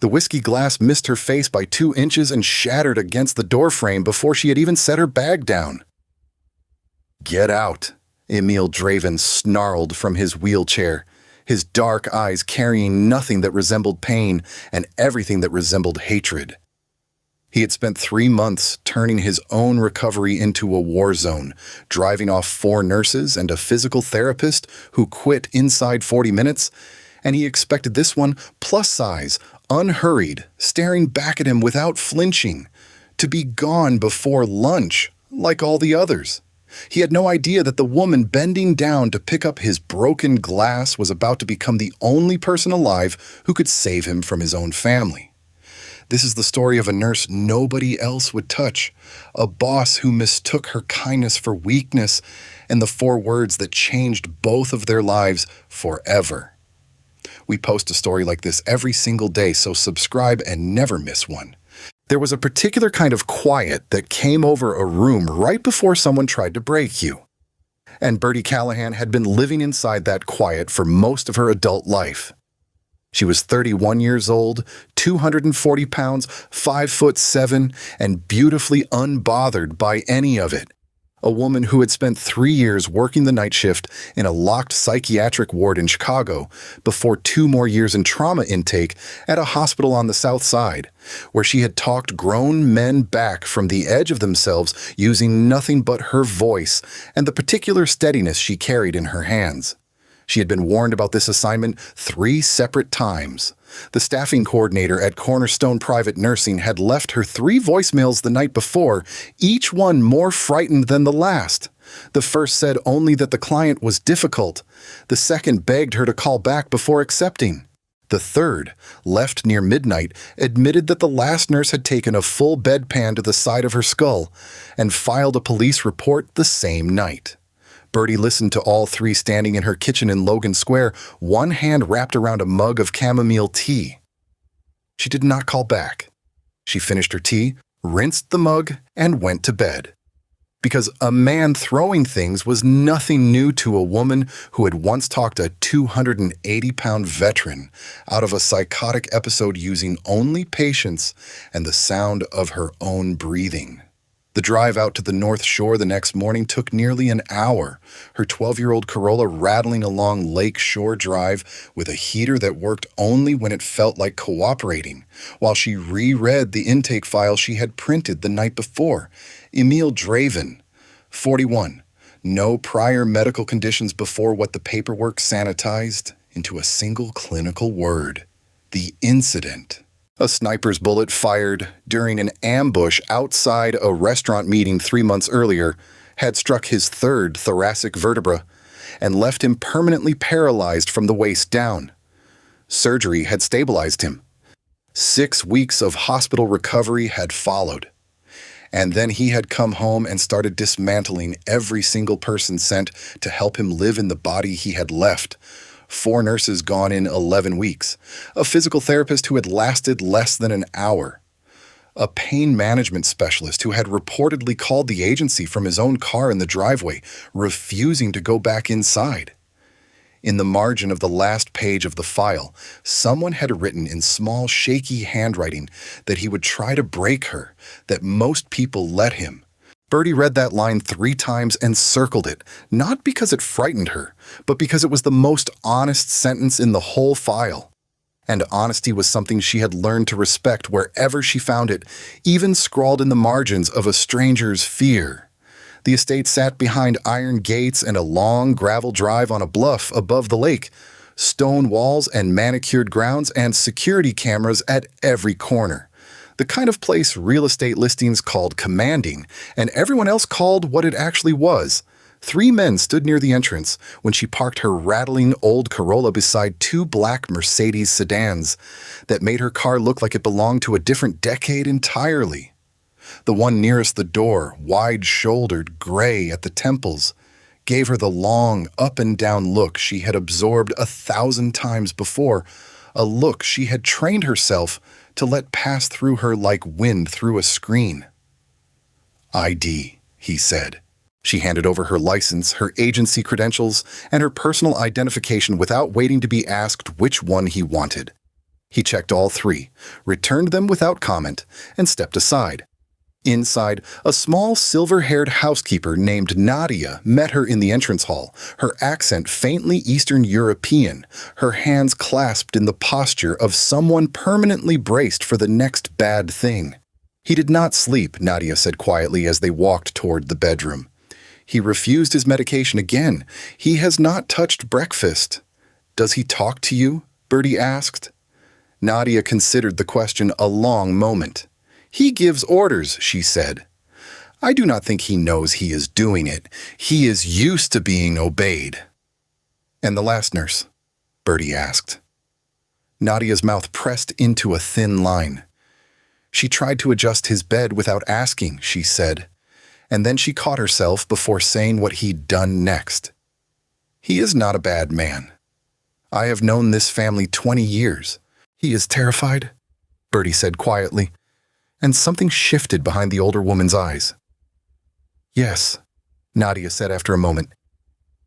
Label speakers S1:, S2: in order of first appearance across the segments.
S1: The whiskey glass missed her face by 2 inches and shattered against the doorframe before she had even set her bag down. "Get out," Emil Draven snarled from his wheelchair, his dark eyes carrying nothing that resembled pain and everything that resembled hatred. He had spent 3 months turning his own recovery into a war zone, driving off 4 nurses and a physical therapist who quit inside 40 minutes, and he expected this one, plus size, unhurried, staring back at him without flinching, to be gone before lunch, like all the others. He had no idea that the woman bending down to pick up his broken glass was about to become the only person alive who could save him from his own family. This is the story of a nurse nobody else would touch, a boss who mistook her kindness for weakness, and the 4 words that changed both of their lives forever. We post a story like this every single day, so subscribe and never miss one. There was a particular kind of quiet that came over a room right before someone tried to break you. And Bertie Callahan had been living inside that quiet for most of her adult life. She was 31 years old, 240 pounds, 5'7", and beautifully unbothered by any of it. A woman who had spent 3 years working the night shift in a locked psychiatric ward in Chicago before 2 more years in trauma intake at a hospital on the South Side, where she had talked grown men back from the edge of themselves using nothing but her voice and the particular steadiness she carried in her hands. She had been warned about this assignment 3 separate times. The staffing coordinator at Cornerstone Private Nursing had left her 3 voicemails the night before, each one more frightened than the last. The first said only that the client was difficult. The second begged her to call back before accepting. The third, left near midnight, admitted that the last nurse had taken a full bedpan to the side of her skull and filed a police report the same night. Bertie listened to all 3 standing in her kitchen in Logan Square, one hand wrapped around a mug of chamomile tea. She did not call back. She finished her tea, rinsed the mug, and went to bed. Because a man throwing things was nothing new to a woman who had once talked a 280-pound veteran out of a psychotic episode using only patience and the sound of her own breathing. The drive out to the North Shore the next morning took nearly an hour, her 12-year-old Corolla rattling along Lake Shore Drive with a heater that worked only when it felt like cooperating, while she reread the intake file she had printed the night before. Emil Draven, 41, no prior medical conditions before what the paperwork sanitized into a single clinical word: the incident. A sniper's bullet fired during an ambush outside a restaurant meeting 3 months earlier had struck his 3rd thoracic vertebra and left him permanently paralyzed from the waist down. Surgery had stabilized him. 6 weeks of hospital recovery had followed. And then he had come home and started dismantling every single person sent to help him live in the body he had left. 4 nurses gone in 11 weeks, a physical therapist who had lasted less than an hour, a pain management specialist who had reportedly called the agency from his own car in the driveway, refusing to go back inside. In the margin of the last page of the file, someone had written in small, shaky handwriting that he would try to break her, that most people let him. Bertie read that line 3 times and circled it, not because it frightened her, but because it was the most honest sentence in the whole file. And honesty was something she had learned to respect wherever she found it, even scrawled in the margins of a stranger's fear. The estate sat behind iron gates and a long gravel drive on a bluff above the lake, stone walls and manicured grounds and security cameras at every corner. The kind of place real estate listings called commanding, and everyone else called what it actually was. 3 men stood near the entrance when she parked her rattling old Corolla beside 2 black Mercedes sedans that made her car look like it belonged to a different decade entirely. The one nearest the door, wide-shouldered, gray at the temples, gave her the long, up-and-down look she had absorbed 1,000 times before, a look she had trained herself to let pass through her like wind through a screen. "ID," he said. She handed over her license, her agency credentials, and her personal identification without waiting to be asked which one he wanted. He checked all three, returned them without comment, and stepped aside. Inside, a small silver-haired housekeeper named Nadia met her in the entrance hall, her accent faintly Eastern European, her hands clasped in the posture of someone permanently braced for the next bad thing. "He did not sleep," Nadia said quietly as they walked toward the bedroom. "He refused his medication again. He has not touched breakfast." "Does he talk to you?" Bertie asked. Nadia considered the question a long moment. "He gives orders," she said. "I do not think he knows he is doing it. He is used to being obeyed." "And the last nurse?" Bertie asked. Nadia's mouth pressed into a thin line. "She tried to adjust his bed without asking," she said, and then she caught herself before saying what he'd done next. "He is not a bad man. I have known this family 20 years. He is terrified," Bertie said quietly, and something shifted behind the older woman's eyes. "Yes," Nadia said after a moment.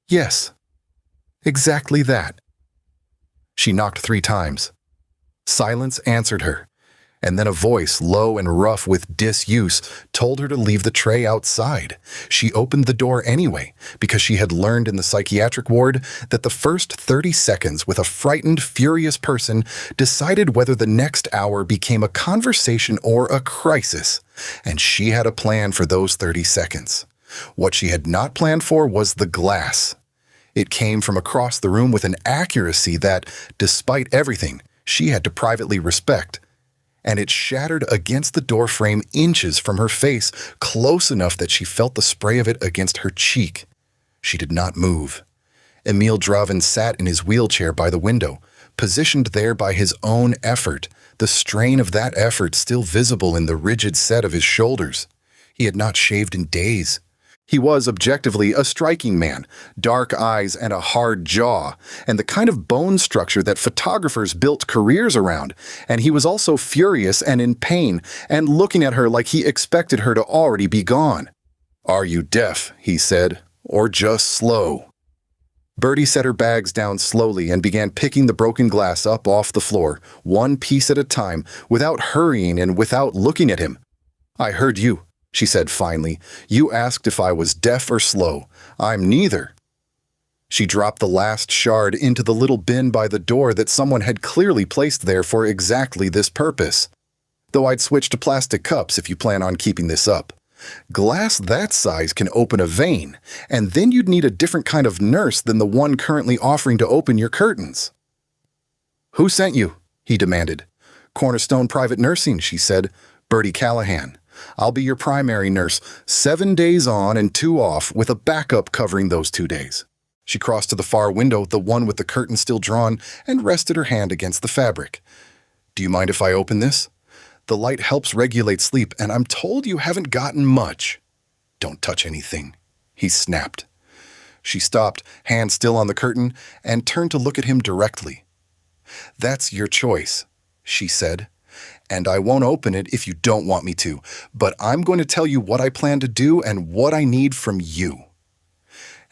S1: "Yes, exactly that." She knocked 3 times. Silence answered her, and then a voice, low and rough with disuse, told her to leave the tray outside. She opened the door anyway, because she had learned in the psychiatric ward that the first 30 seconds with a frightened, furious person decided whether the next hour became a conversation or a crisis, and she had a plan for those 30 seconds. What she had not planned for was the glass. It came from across the room with an accuracy that, despite everything, she had to privately respect, and it shattered against the doorframe inches from her face, close enough that she felt the spray of it against her cheek. She did not move. Emil Draven sat in his wheelchair by the window, positioned there by his own effort, the strain of that effort still visible in the rigid set of his shoulders. He had not shaved in days. He was objectively a striking man, dark eyes and a hard jaw, and the kind of bone structure that photographers built careers around, and he was also furious and in pain, and looking at her like he expected her to already be gone. "Are you deaf?" he said, "or just slow?" Bertie set her bags down slowly and began picking the broken glass up off the floor, one piece at a time, without hurrying and without looking at him. "I heard you," she said finally. "You asked if I was deaf or slow. I'm neither." She dropped the last shard into the little bin by the door that someone had clearly placed there for exactly this purpose. "Though I'd switch to plastic cups if you plan on keeping this up. Glass that size can open a vein, and then you'd need a different kind of nurse than the one currently offering to open your curtains." "Who sent you?" he demanded. "Cornerstone Private Nursing," she said. "Bertie Callahan. I'll be your primary nurse, 7 days on and 2 off, with a backup covering those 2 days." She crossed to the far window, the one with the curtain still drawn, and rested her hand against the fabric. "Do you mind if I open this? The light helps regulate sleep, and I'm told you haven't gotten much." "Don't touch anything," he snapped. She stopped, hand still on the curtain, and turned to look at him directly. "That's your choice," she said. "And I won't open it if you don't want me to, but I'm going to tell you what I plan to do and what I need from you.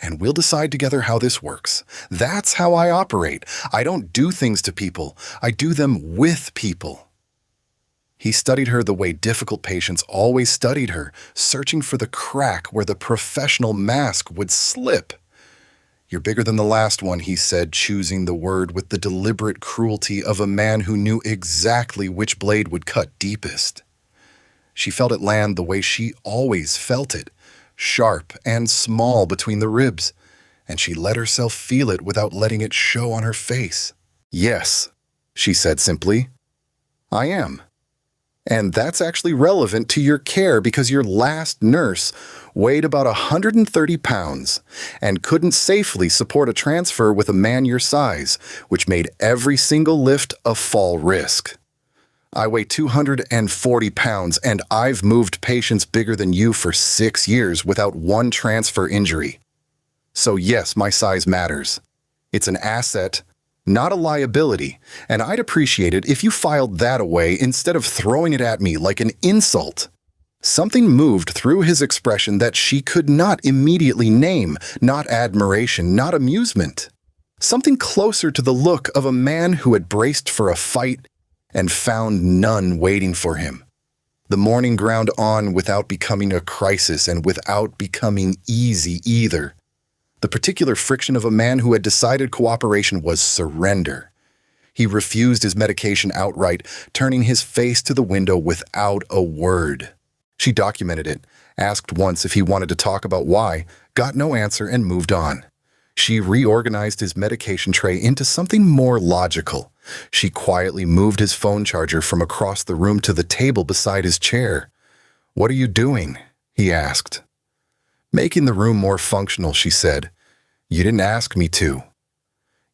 S1: And we'll decide together how this works. That's how I operate. I don't do things to people. I do them with people." He studied her the way difficult patients always studied her, searching for the crack where the professional mask would slip. "You're bigger than the last one," he said, choosing the word with the deliberate cruelty of a man who knew exactly which blade would cut deepest. She felt it land the way she always felt it, sharp and small between the ribs, and she let herself feel it without letting it show on her face. "Yes," she said simply. "I am. And that's actually relevant to your care because your last nurse weighed about 130 pounds and couldn't safely support a transfer with a man your size, which made every single lift a fall risk. I weigh 240 pounds, and I've moved patients bigger than you for 6 years without one transfer injury. So yes, my size matters. It's an asset, not a liability, and I'd appreciate it if you filed that away instead of throwing it at me like an insult." Something moved through his expression that she could not immediately name, not admiration, not amusement. Something closer to the look of a man who had braced for a fight and found none waiting for him. The morning ground on without becoming a crisis and without becoming easy either. The particular friction of a man who had decided cooperation was surrender. He refused his medication outright, turning his face to the window without a word. She documented it, asked once if he wanted to talk about why, got no answer, and moved on. She reorganized his medication tray into something more logical. She quietly moved his phone charger from across the room to the table beside his chair. "What are you doing?" he asked. "Making the room more functional," she said. "You didn't ask me to."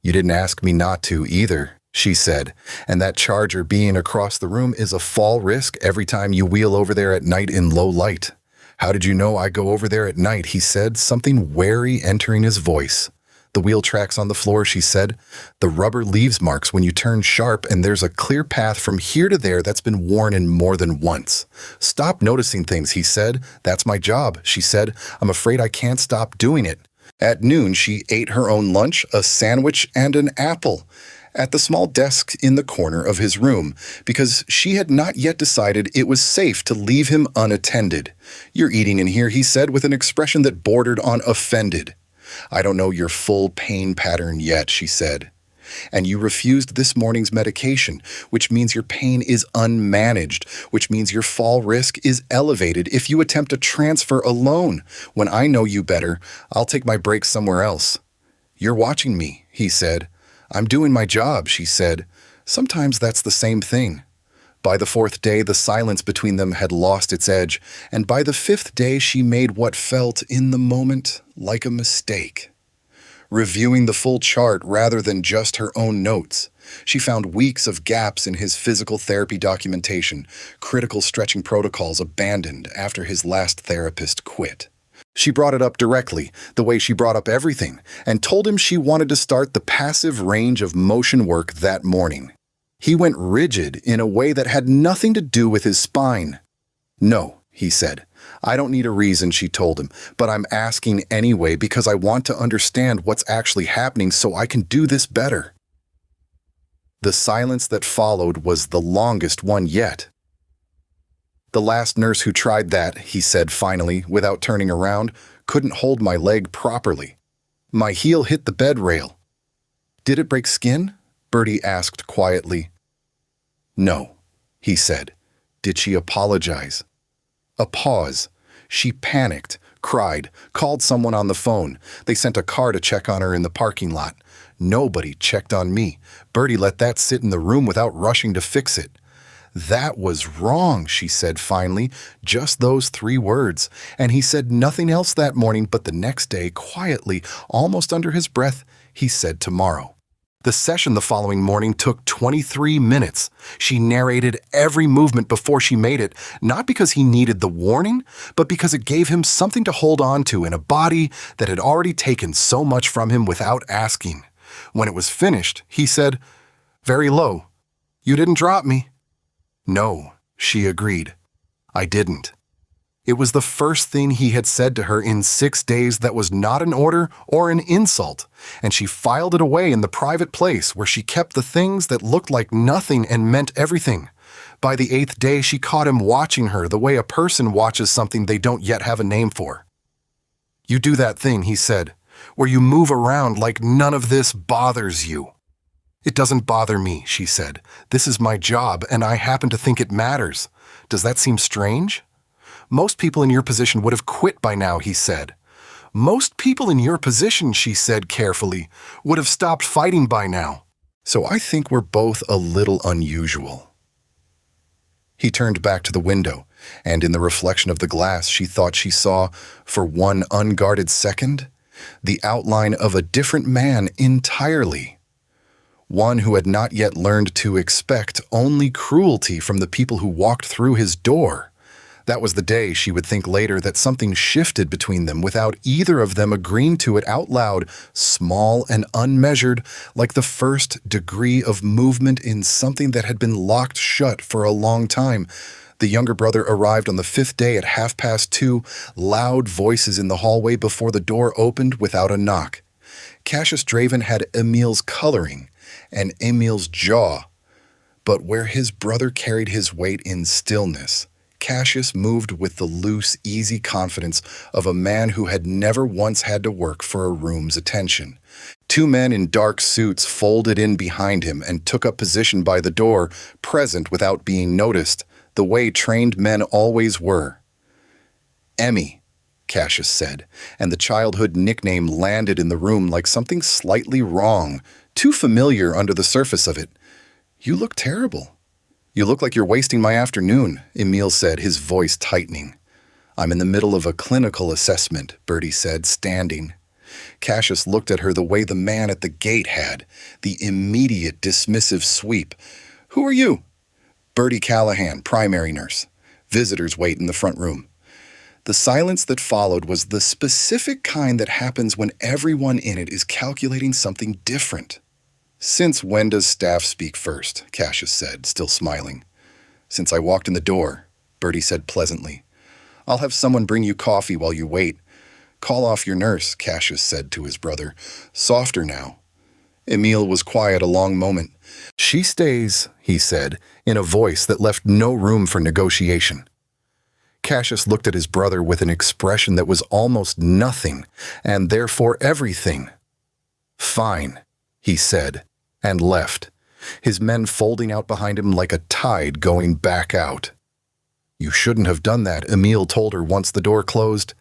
S1: "You didn't ask me not to either," she said, "and that charger being across the room is a fall risk every time you wheel over there at night in low light." "How did you know I go over there at night?" he said, something wary entering his voice. "The wheel tracks on the floor," she said. "The rubber leaves marks when you turn sharp, and there's a clear path from here to there that's been worn in more than once." "Stop noticing things," he said. "That's my job," she said. "I'm afraid I can't stop doing it." At noon, she ate her own lunch, a sandwich, and an apple at the small desk in the corner of his room, because she had not yet decided it was safe to leave him unattended. "You're eating in here," he said with an expression that bordered on offended. "I don't know your full pain pattern yet," she said. "And you refused this morning's medication, which means your pain is unmanaged, which means your fall risk is elevated if you attempt a transfer alone. When I know you better, I'll take my break somewhere else." "You're watching me," he said. "I'm doing my job," she said. "Sometimes that's the same thing." By the fourth day, the silence between them had lost its edge, and by the fifth day she made what felt, in the moment, like a mistake. Reviewing the full chart rather than just her own notes, she found weeks of gaps in his physical therapy documentation, critical stretching protocols abandoned after his last therapist quit. She brought it up directly, the way she brought up everything, and told him she wanted to start the passive range of motion work that morning. He went rigid in a way that had nothing to do with his spine. "No," he said. "I don't need a reason," she told him, "but I'm asking anyway because I want to understand what's actually happening so I can do this better." The silence that followed was the longest one yet. "The last nurse who tried that," he said finally, without turning around, "couldn't hold my leg properly. My heel hit the bed rail." "Did it break skin?" Bertie asked quietly. "No," he said. "Did she apologize?" A pause. She panicked, cried, called someone on the phone. They sent a car to check on her in the parking lot. Nobody checked on me. Bertie let that sit in the room without rushing to fix it. "That was wrong," she said finally, just those 3 words, and he said nothing else that morning, but the next day, quietly, almost under his breath, he said tomorrow. The session the following morning took 23 minutes. She narrated every movement before she made it, not because he needed the warning, but because it gave him something to hold on to in a body that had already taken so much from him without asking. When it was finished, he said, very low, "You didn't drop me." "No," she agreed. "I didn't." It was the first thing he had said to her in 6 days that was not an order or an insult, and she filed it away in the private place where she kept the things that looked like nothing and meant everything. By the 8th day, she caught him watching her the way a person watches something they don't yet have a name for. "You do that thing," he said, "where you move around like none of this bothers you." "It doesn't bother me," she said. "This is my job, and I happen to think it matters. Does that seem strange?" "Most people in your position would have quit by now," he said. "Most people in your position," she said carefully, "would have stopped fighting by now. So I think we're both a little unusual." He turned back to the window, and in the reflection of the glass she thought she saw, for one unguarded second, the outline of a different man entirely. One who had not yet learned to expect only cruelty from the people who walked through his door. That was the day, she would think later, that something shifted between them without either of them agreeing to it out loud, small and unmeasured, like the first degree of movement in something that had been locked shut for a long time. The younger brother arrived on the 5th day at 2:30, loud voices in the hallway before the door opened without a knock. Cassius Draven had Emil's coloring and Emil's jaw, But where his brother carried his weight in stillness, Cassius moved with the loose, easy confidence of a man who had never once had to work for a room's attention. Two men in dark suits folded in behind him and took up position by the door, present without being noticed, the way trained men always were. "Emmy," Cassius said, and the childhood nickname landed in the room like something slightly wrong, too familiar under the surface of it. "You look terrible." "You look like you're wasting my afternoon," Emil said, his voice tightening. "I'm in the middle of a clinical assessment," Bertie said, standing. Cassius looked at her the way the man at the gate had, the immediate dismissive sweep. "Who are you?" "Bertie Callahan, primary nurse. Visitors wait in the front room." The silence that followed was the specific kind that happens when everyone in it is calculating something different. "Since when does staff speak first?" Cassius said, still smiling. "Since I walked in the door," Bertie said pleasantly. "I'll have someone bring you coffee while you wait." "Call off your nurse," Cassius said to his brother. "Softer now." Emil was quiet a long moment. "She stays," he said, in a voice that left no room for negotiation. Cassius looked at his brother with an expression that was almost nothing, and therefore everything. "Fine," he said, and left, his men folding out behind him like a tide going back out. "You shouldn't have done that," Emil told her once the door closed.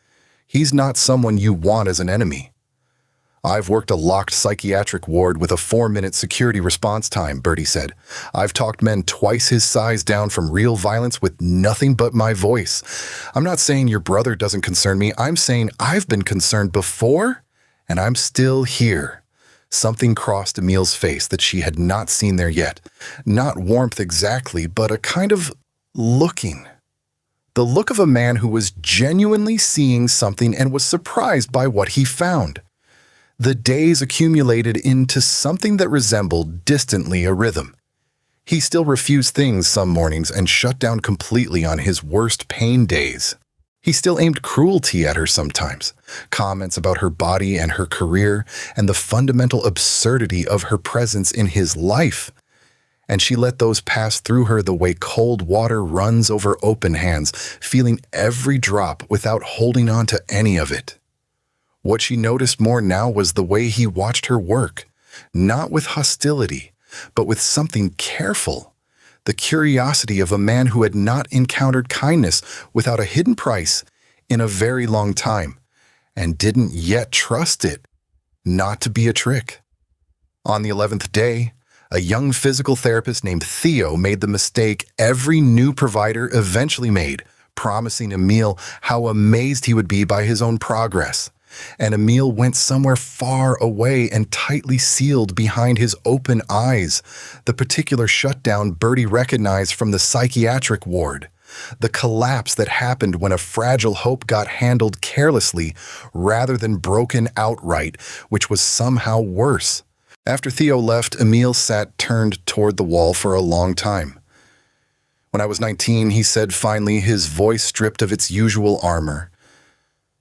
S1: "He's not someone you want as an enemy." "I've worked a locked psychiatric ward with a 4-minute security response time," Bertie said. "I've talked men twice his size down from real violence with nothing but my voice. I'm not saying your brother doesn't concern me. I'm saying I've been concerned before, and I'm still here." Something crossed Emil's face that she had not seen there yet. Not warmth exactly, but a kind of looking. The look of a man who was genuinely seeing something and was surprised by what he found. The days accumulated into something that resembled distantly a rhythm. He still refused things some mornings and shut down completely on his worst pain days. He still aimed cruelty at her sometimes, comments about her body and her career and the fundamental absurdity of her presence in his life. And she let those pass through her the way cold water runs over open hands, feeling every drop without holding on to any of it. What she noticed more now was the way he watched her work, not with hostility, but with something careful. The curiosity of a man who had not encountered kindness without a hidden price in a very long time, and didn't yet trust it not to be a trick. On the 11th day, a young physical therapist named Theo made the mistake every new provider eventually made, promising Emil how amazed he would be by his own progress. And Emil went somewhere far away and tightly sealed behind his open eyes, the particular shutdown Bertie recognized from the psychiatric ward, the collapse that happened when a fragile hope got handled carelessly rather than broken outright, which was somehow worse. After Theo left, Emil sat turned toward the wall for a long time. "When I was 19, he said finally, his voice stripped of its usual armor,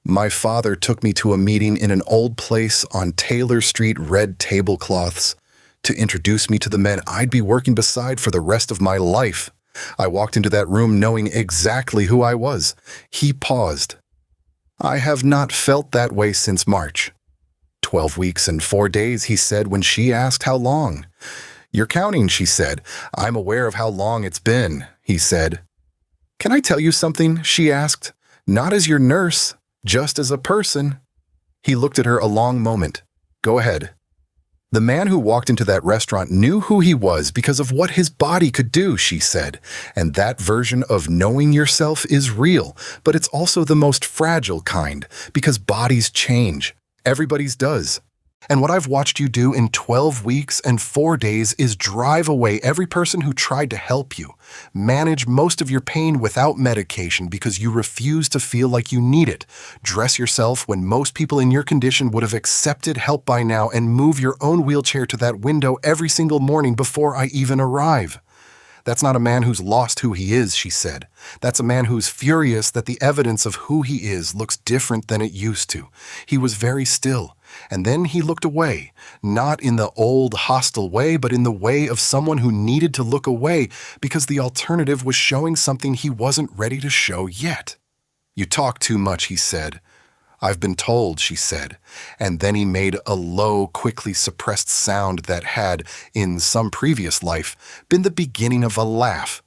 S1: "My father took me to a meeting in an old place on Taylor Street, red tablecloths, to introduce me to the men I'd be working beside for the rest of my life. I walked into that room knowing exactly who I was." He paused. "I have not felt that way since March." 12 weeks and 4 days, he said when she asked how long. "You're counting," she said. "I'm aware of how long it's been," he said. "Can I tell you something?" she asked. "Not as your nurse, just as a person." He looked at her a long moment. "Go ahead." "The man who walked into that restaurant knew who he was because of what his body could do," she said. "And that version of knowing yourself is real, but it's also the most fragile kind, because bodies change. Everybody's does. And what I've watched you do in 12 weeks and 4 days is drive away every person who tried to help you, manage most of your pain without medication because you refuse to feel like you need it, dress yourself when most people in your condition would have accepted help by now, and move your own wheelchair to that window every single morning before I even arrive. That's not a man who's lost who he is," she said. "That's a man who's furious that the evidence of who he is looks different than it used to. He was very still. And then he looked away, not in the old hostile way, but in the way of someone who needed to look away because the alternative was showing something he wasn't ready to show yet. "You talk too much," he said. "I've been told," she said, and then he made a low, quickly suppressed sound that had, in some previous life, been the beginning of a laugh.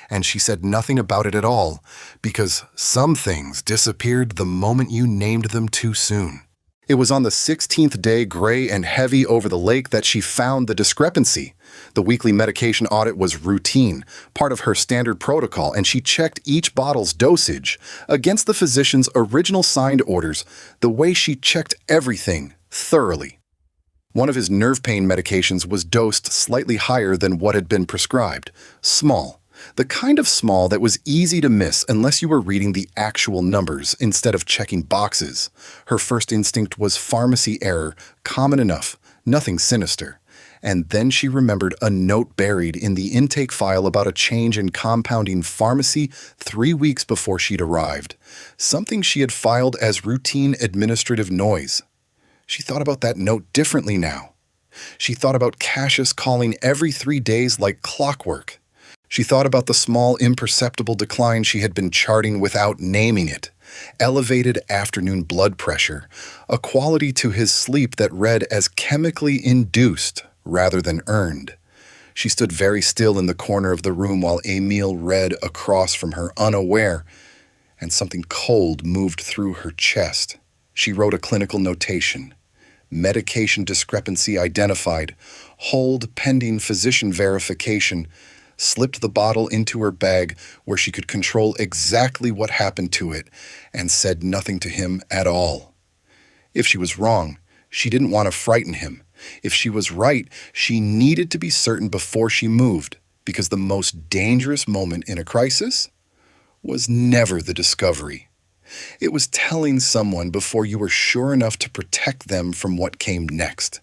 S1: And she said nothing about it at all, because some things disappeared the moment you named them too soon. It was on the 16th day, gray and heavy over the lake, that she found the discrepancy. The weekly medication audit was routine, part of her standard protocol, and she checked each bottle's dosage against the physician's original signed orders, the way she checked everything thoroughly. One of his nerve pain medications was dosed slightly higher than what had been prescribed, small. The kind of small that was easy to miss unless you were reading the actual numbers instead of checking boxes. Her first instinct was pharmacy error, common enough, nothing sinister. And then she remembered a note buried in the intake file about a change in compounding pharmacy 3 weeks before she'd arrived. Something she had filed as routine administrative noise. She thought about that note differently now. She thought about Cassius calling every 3 days like clockwork. She thought about the small, imperceptible decline she had been charting without naming it. Elevated afternoon blood pressure, a quality to his sleep that read as chemically induced rather than earned. She stood very still in the corner of the room while Emil read across from her, unaware, and something cold moved through her chest. She wrote a clinical notation. Medication discrepancy identified. Hold pending physician verification. Slipped the bottle into her bag where she could control exactly what happened to it, and said nothing to him at all. If she was wrong, she didn't want to frighten him. If she was right, she needed to be certain before she moved, because the most dangerous moment in a crisis was never the discovery. It was telling someone before you were sure enough to protect them from what came next.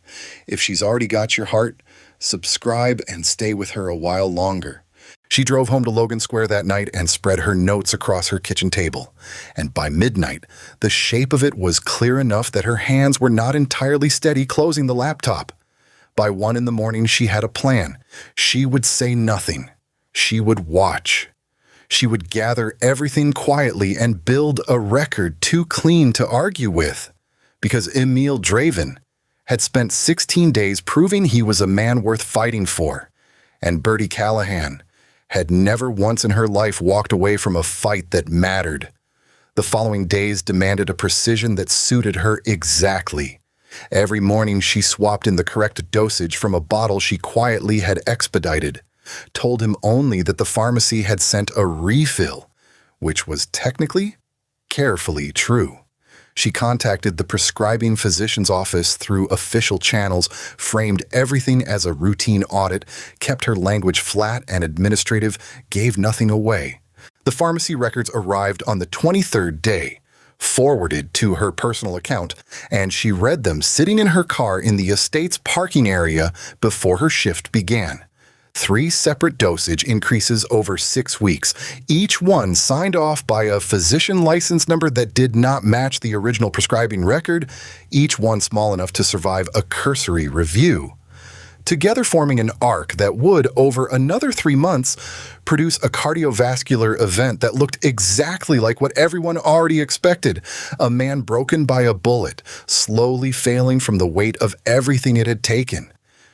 S1: If she's already got your heart, subscribe and stay with her a while longer. She drove home to Logan Square that night and spread her notes across her kitchen table. And by midnight, the shape of it was clear enough that her hands were not entirely steady closing the laptop. By 1 in the morning, she had a plan. She would say nothing. She would watch. She would gather everything quietly and build a record too clean to argue with. Because Emil Draven had spent 16 days proving he was a man worth fighting for, and Bertie Callahan had never once in her life walked away from a fight that mattered. The following days demanded a precision that suited her exactly. Every morning she swapped in the correct dosage from a bottle she quietly had expedited, told him only that the pharmacy had sent a refill, which was technically, carefully true. She contacted the prescribing physician's office through official channels, framed everything as a routine audit, kept her language flat and administrative, gave nothing away. The pharmacy records arrived on the 23rd day, forwarded to her personal account, and she read them sitting in her car in the estate's parking area before her shift began. 3 separate dosage increases over 6 weeks, each one signed off by a physician license number that did not match the original prescribing record, each one small enough to survive a cursory review. Together forming an arc that would, over another 3 months, produce a cardiovascular event that looked exactly like what everyone already expected. A man broken by a bullet, slowly failing from the weight of everything it had taken.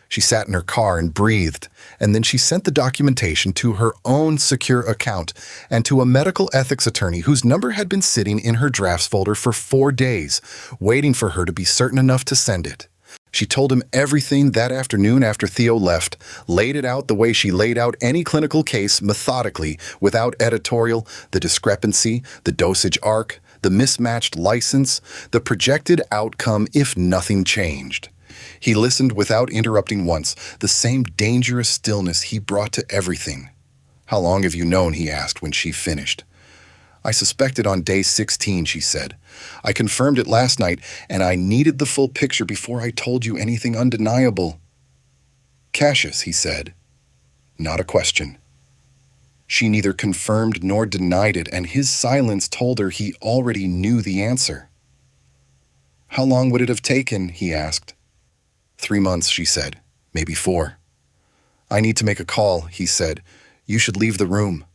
S1: She sat in her car and breathed, and then she sent the documentation to her own secure account and to a medical ethics attorney whose number had been sitting in her drafts folder for 4 days, waiting for her to be certain enough to send it. She told him everything that afternoon after Theo left, laid it out the way she laid out any clinical case methodically, without editorial, the discrepancy, the dosage arc, the mismatched license, the projected outcome if nothing changed. He listened without interrupting once, the same dangerous stillness he brought to everything. "How long have you known?" he asked when she finished. "I suspected on day 16, she said. "I confirmed it last night, and I needed the full picture before I told you anything undeniable." "Cassius," he said. Not a question. She neither confirmed nor denied it, and his silence told her he already knew the answer. How long would it have taken? He asked. 3 months, she said. Maybe 4. I need to make a call, he said. You should leave the room.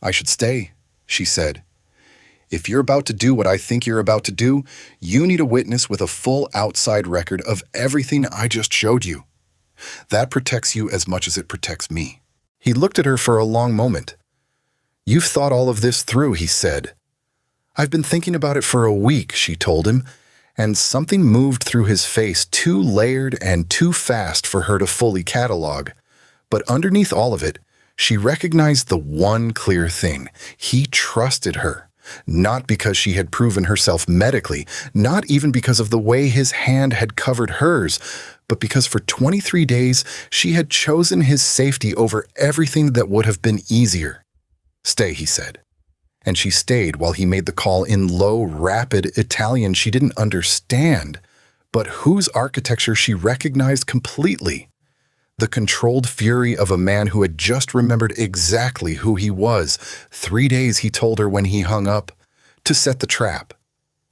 S1: I should stay, she said. If you're about to do what I think you're about to do, you need a witness with a full outside record of everything I just showed you. That protects you as much as it protects me. He looked at her for a long moment. You've thought all of this through, he said. I've been thinking about it for a week, she told him, and something moved through his face too layered and too fast for her to fully catalog. But underneath all of it, she recognized the one clear thing. He trusted her, not because she had proven herself medically, not even because of the way his hand had covered hers, but because for 23 days she had chosen his safety over everything that would have been easier. Stay, he said. And she stayed while he made the call in low, rapid Italian she didn't understand, but whose architecture she recognized completely. The controlled fury of a man who had just remembered exactly who he was. 3 days, he told her when he hung up, to set the trap.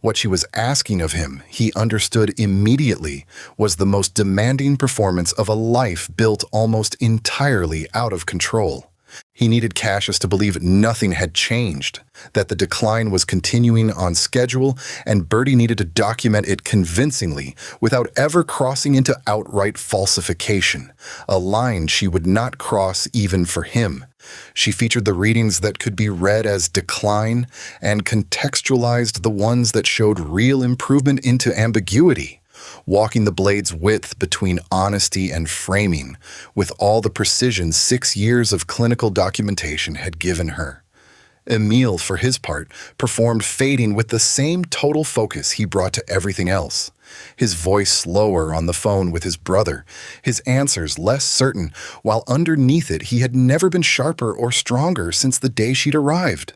S1: What she was asking of him, he understood immediately, was the most demanding performance of a life built almost entirely out of control. He needed Cassius to believe nothing had changed, that the decline was continuing on schedule, and Bertie needed to document it convincingly without ever crossing into outright falsification, a line she would not cross even for him. She featured the readings that could be read as decline and contextualized the ones that showed real improvement into ambiguity, walking the blade's width between honesty and framing with all the precision 6 years of clinical documentation had given her. Emil, for his part, performed fading with the same total focus he brought to everything else. His voice slower on the phone with his brother, his answers less certain, while underneath it he had never been sharper or stronger since the day she'd arrived.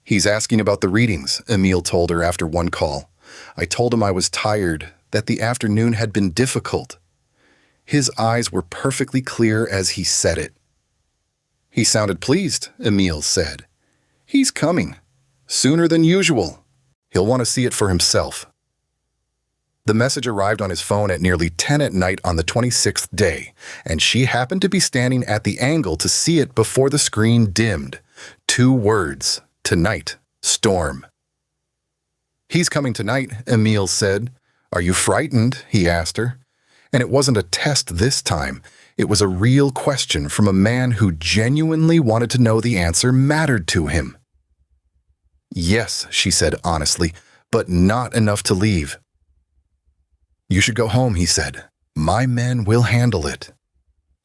S1: He's asking about the readings, Emil told her after one call. I told him I was tired, that the afternoon had been difficult. His eyes were perfectly clear as he said it. He sounded pleased, Emil said. He's coming. Sooner than usual. He'll want to see it for himself. The message arrived on his phone at nearly 10 at night on the 26th day, and she happened to be standing at the angle to see it before the screen dimmed. 2 words. Tonight. Storm. He's coming tonight, Emil said. Are you frightened? He asked her. And it wasn't a test this time. It was a real question from a man who genuinely wanted to know the answer mattered to him. Yes, she said honestly, but not enough to leave. You should go home, he said. My men will handle it.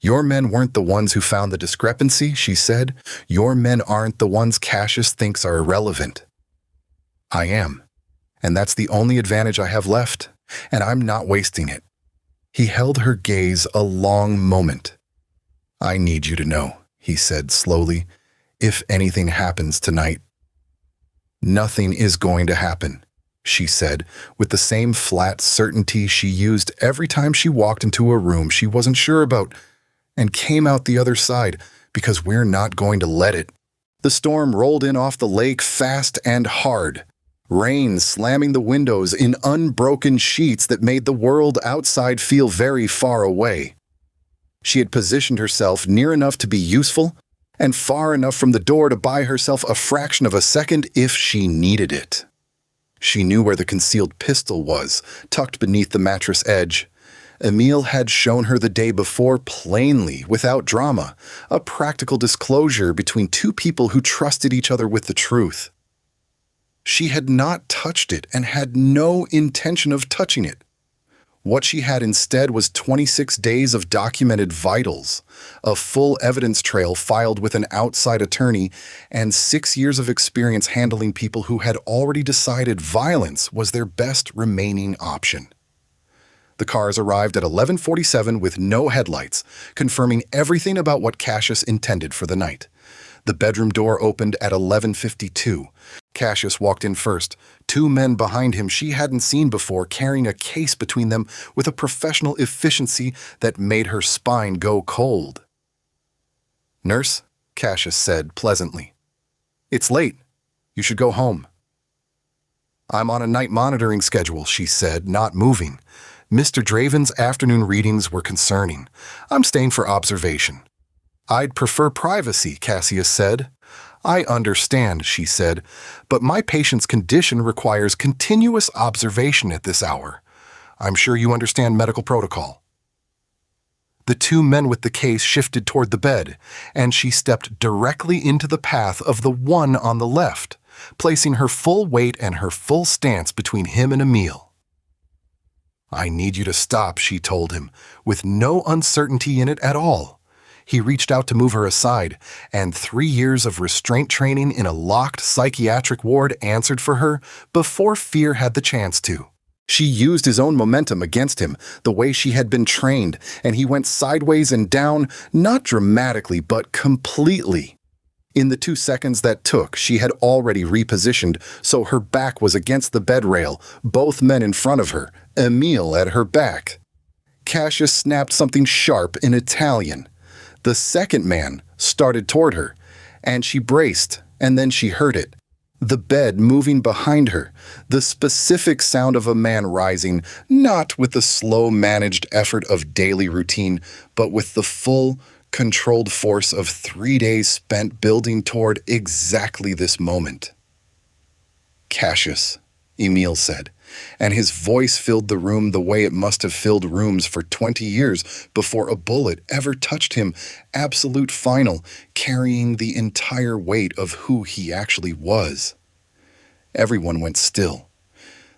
S1: Your men weren't the ones who found the discrepancy, she said. Your men aren't the ones Cassius thinks are irrelevant. I am. And that's the only advantage I have left, and I'm not wasting it. He held her gaze a long moment. I need you to know, he said slowly, if anything happens tonight. Nothing is going to happen, she said, with the same flat certainty she used every time she walked into a room she wasn't sure about, and came out the other side, because we're not going to let it. The storm rolled in off the lake fast and hard, rain slamming the windows in unbroken sheets that made the world outside feel very far away. She had positioned herself near enough to be useful, and far enough from the door to buy herself a fraction of a second if she needed it. She knew where the concealed pistol was, tucked beneath the mattress edge. Emil had shown her the day before plainly, without drama, a practical disclosure between 2 people who trusted each other with the truth. She had not touched it and had no intention of touching it. What she had instead was 26 days of documented vitals, a full evidence trail filed with an outside attorney, and 6 years of experience handling people who had already decided violence was their best remaining option. The cars arrived at 11:47 with no headlights, confirming everything about what Cassius intended for the night. The bedroom door opened at 11:52. Cassius walked in first, 2 men behind him she hadn't seen before carrying a case between them with a professional efficiency that made her spine go cold. Nurse, Cassius said pleasantly. It's late. You should go home. I'm on a night monitoring schedule, she said, not moving. Mr. Draven's afternoon readings were concerning. I'm staying for observation. I'd prefer privacy, Cassius said. I understand, she said, but my patient's condition requires continuous observation at this hour. I'm sure you understand medical protocol. The two men with the case shifted toward the bed, and she stepped directly into the path of the one on the left, placing her full weight and her full stance between him and Emil. I need you to stop, she told him, with no uncertainty in it at all. He reached out to move her aside, and 3 years of restraint training in a locked psychiatric ward answered for her before fear had the chance to. She used his own momentum against him, the way she had been trained, and he went sideways and down, not dramatically, but completely. In the 2 seconds that took, she had already repositioned, so her back was against the bed rail, both men in front of her, Emil at her back. Cassius snapped something sharp in Italian. The second man started toward her, and she braced, and then she heard it. The bed moving behind her, the specific sound of a man rising, not with the slow managed effort of daily routine, but with the full, controlled force of 3 days spent building toward exactly this moment. Cassius, Emil said, and his voice filled the room the way it must have filled rooms for 20 years before a bullet ever touched him, absolute final, carrying the entire weight of who he actually was. Everyone went still.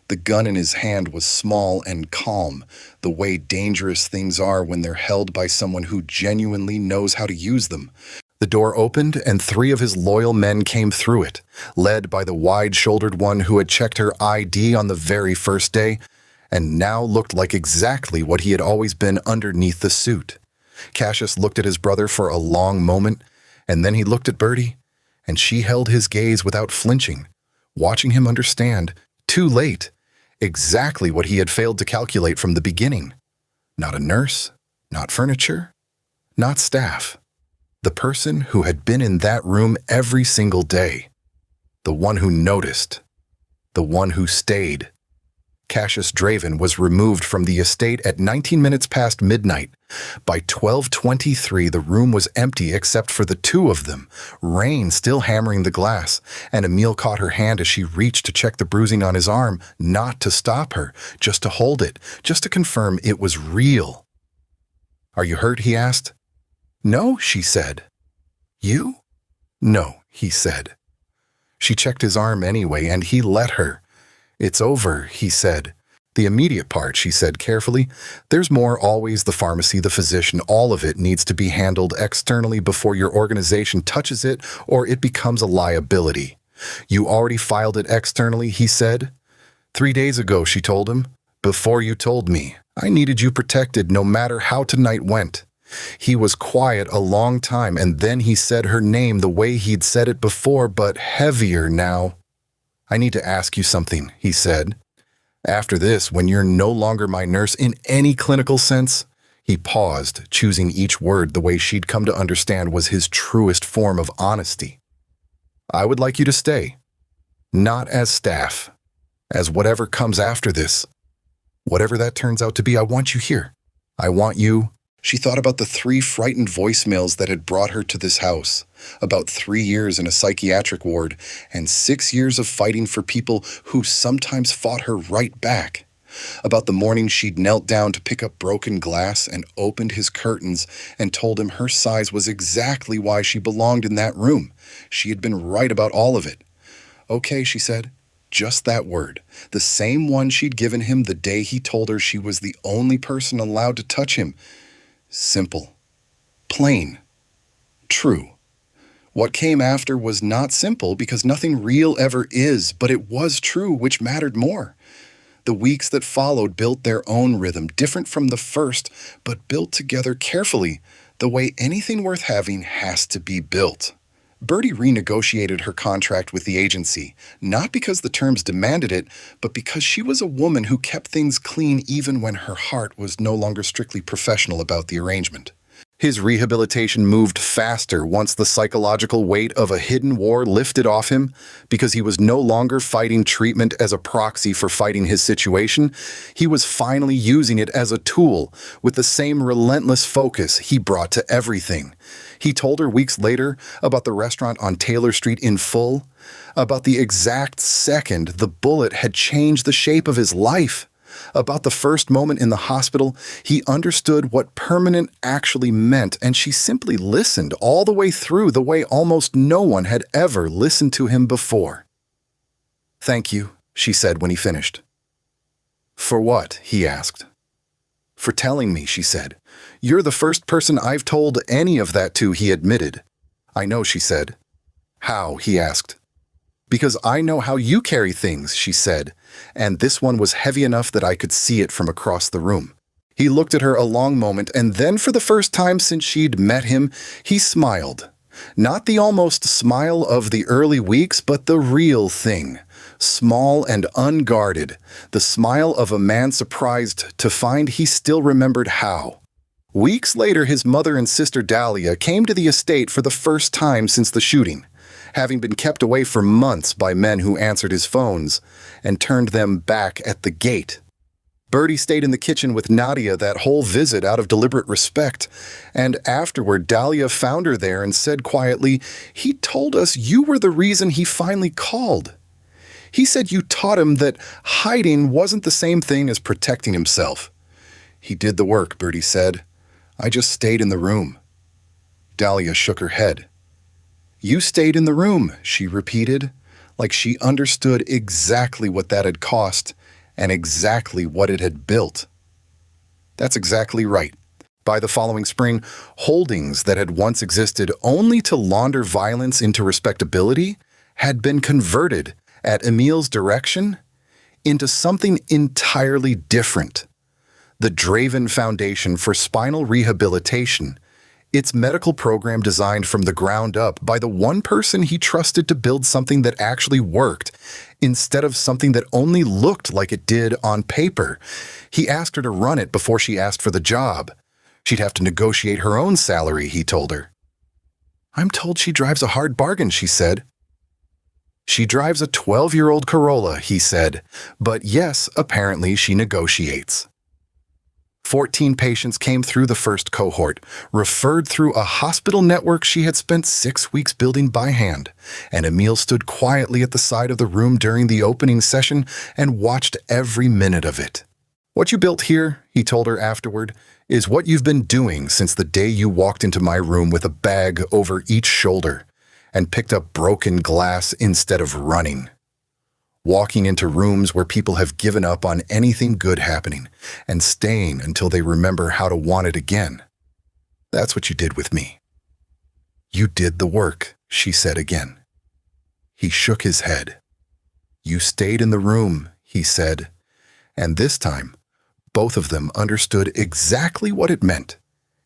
S1: The gun in his hand was small and calm, the way dangerous things are when they're held by someone who genuinely knows how to use them. The door opened, and 3 of his loyal men came through it, led by the wide-shouldered one who had checked her ID on the very first day, and now looked like exactly what he had always been underneath the suit. Cassius looked at his brother for a long moment, and then he looked at Bertie, and she held his gaze without flinching, watching him understand, too late, exactly what he had failed to calculate from the beginning. Not a nurse, not furniture, not staff. The person who had been in that room every single day. The one who noticed. The one who stayed. Cassius Draven was removed from the estate at 19 minutes past midnight. By 12:23, the room was empty except for the 2 of them, rain still hammering the glass, and Emil caught her hand as she reached to check the bruising on his arm, not to stop her, just to hold it, just to confirm it was real. "Are you hurt?" he asked. "No," she said. "You?" "No," he said. She checked his arm anyway, and he let her. "It's over," he said. "The immediate part," she said carefully. "There's more, always the pharmacy, the physician, all of it needs to be handled externally before your organization touches it or it becomes a liability. You already filed it externally," he said. 3 days ago, she told him. "Before you told me. I needed you protected no matter how tonight went." He was quiet a long time, and then he said her name the way he'd said it before, but heavier now. "I need to ask you something," he said. "After this, when you're no longer my nurse in any clinical sense," he paused, choosing each word the way she'd come to understand was his truest form of honesty. "I would like you to stay. Not as staff. As whatever comes after this. Whatever that turns out to be, I want you here. I want you." She thought about the 3 frightened voicemails that had brought her to this house, about 3 years in a psychiatric ward, and 6 years of fighting for people who sometimes fought her right back, about the morning she'd knelt down to pick up broken glass and opened his curtains and told him her size was exactly why she belonged in that room. She had been right about all of it. "Okay," she said. Just that word, the same one she'd given him the day he told her she was the only person allowed to touch him. Simple. Plain. True. What came after was not simple because nothing real ever is, but it was true, which mattered more. The weeks that followed built their own rhythm, different from the first, but built together carefully, the way anything worth having has to be built. Bertie renegotiated her contract with the agency, not because the terms demanded it, but because she was a woman who kept things clean even when her heart was no longer strictly professional about the arrangement. His rehabilitation moved faster once the psychological weight of a hidden war lifted off him, because he was no longer fighting treatment as a proxy for fighting his situation. He was finally using it as a tool, with the same relentless focus he brought to everything. He told her weeks later about the restaurant on Taylor Street in full, about the exact second the bullet had changed the shape of his life. About the first moment in the hospital, he understood what permanent actually meant, and she simply listened all the way through the way almost no one had ever listened to him before. "Thank you," she said when he finished. "For what?" he asked. "For telling me," she said. "You're the first person I've told any of that to," he admitted. "I know," she said. "How?" he asked. "Because I know how you carry things," she said, and this one was heavy enough that I could see it from across the room. He looked at her a long moment, and then for the first time since she'd met him, he smiled. Not the almost smile of the early weeks, but the real thing. Small and unguarded, the smile of a man surprised to find he still remembered how. Weeks later, his mother and sister Dahlia came to the estate for the first time since the shooting, having been kept away for months by men who answered his phones and turned them back at the gate. Bertie stayed in the kitchen with Nadia that whole visit out of deliberate respect, and afterward Dahlia found her there and said quietly, "He told us you were the reason he finally called. He said you taught him that hiding wasn't the same thing as protecting himself." "He did the work," Bertie said. "I just stayed in the room." Dahlia shook her head. "You stayed in the room," she repeated, like she understood exactly what that had cost and exactly what it had built. That's exactly right. By the following spring, holdings that had once existed only to launder violence into respectability had been converted, at Emil's direction, into something entirely different. The Draven Foundation for Spinal Rehabilitation, its medical program designed from the ground up by the one person he trusted to build something that actually worked, instead of something that only looked like it did on paper. He asked her to run it before she asked for the job. She'd have to negotiate her own salary, he told her. "I'm told she drives a hard bargain," she said. "She drives a 12-year-old Corolla," he said, "but yes, apparently she negotiates." 14 patients came through the first cohort, referred through a hospital network she had spent 6 weeks building by hand, and Emil stood quietly at the side of the room during the opening session and watched every minute of it. "What you built here," he told her afterward, "is what you've been doing since the day you walked into my room with a bag over each shoulder and picked up broken glass instead of running. Walking into rooms where people have given up on anything good happening and staying until they remember how to want it again. That's what you did with me." "You did the work," she said again. He shook his head. "You stayed in the room," he said, and this time, both of them understood exactly what it meant.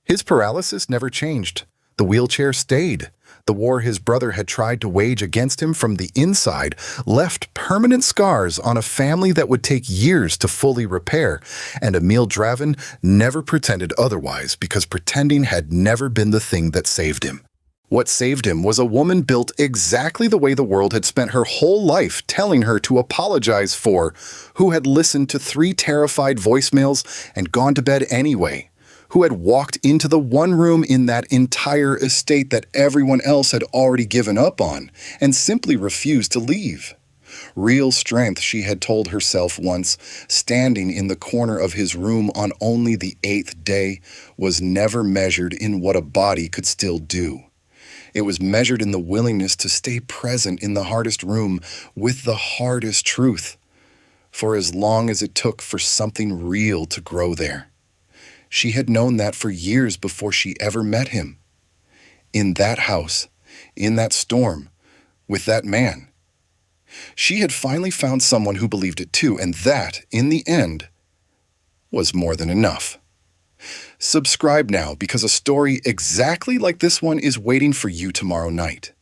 S1: His paralysis never changed. The wheelchair stayed. The war his brother had tried to wage against him from the inside left permanent scars on a family that would take years to fully repair, and Emil Draven never pretended otherwise because pretending had never been the thing that saved him. What saved him was a woman built exactly the way the world had spent her whole life telling her to apologize for, who had listened to 3 terrified voicemails and gone to bed anyway, who had walked into the one room in that entire estate that everyone else had already given up on and simply refused to leave. Real strength, she had told herself once, standing in the corner of his room on only the 8th day, was never measured in what a body could still do. It was measured in the willingness to stay present in the hardest room with the hardest truth, for as long as it took for something real to grow there. She had known that for years before she ever met him. In that house, in that storm, with that man. She had finally found someone who believed it too, and that, in the end, was more than enough. Subscribe now, because a story exactly like this one is waiting for you tomorrow night.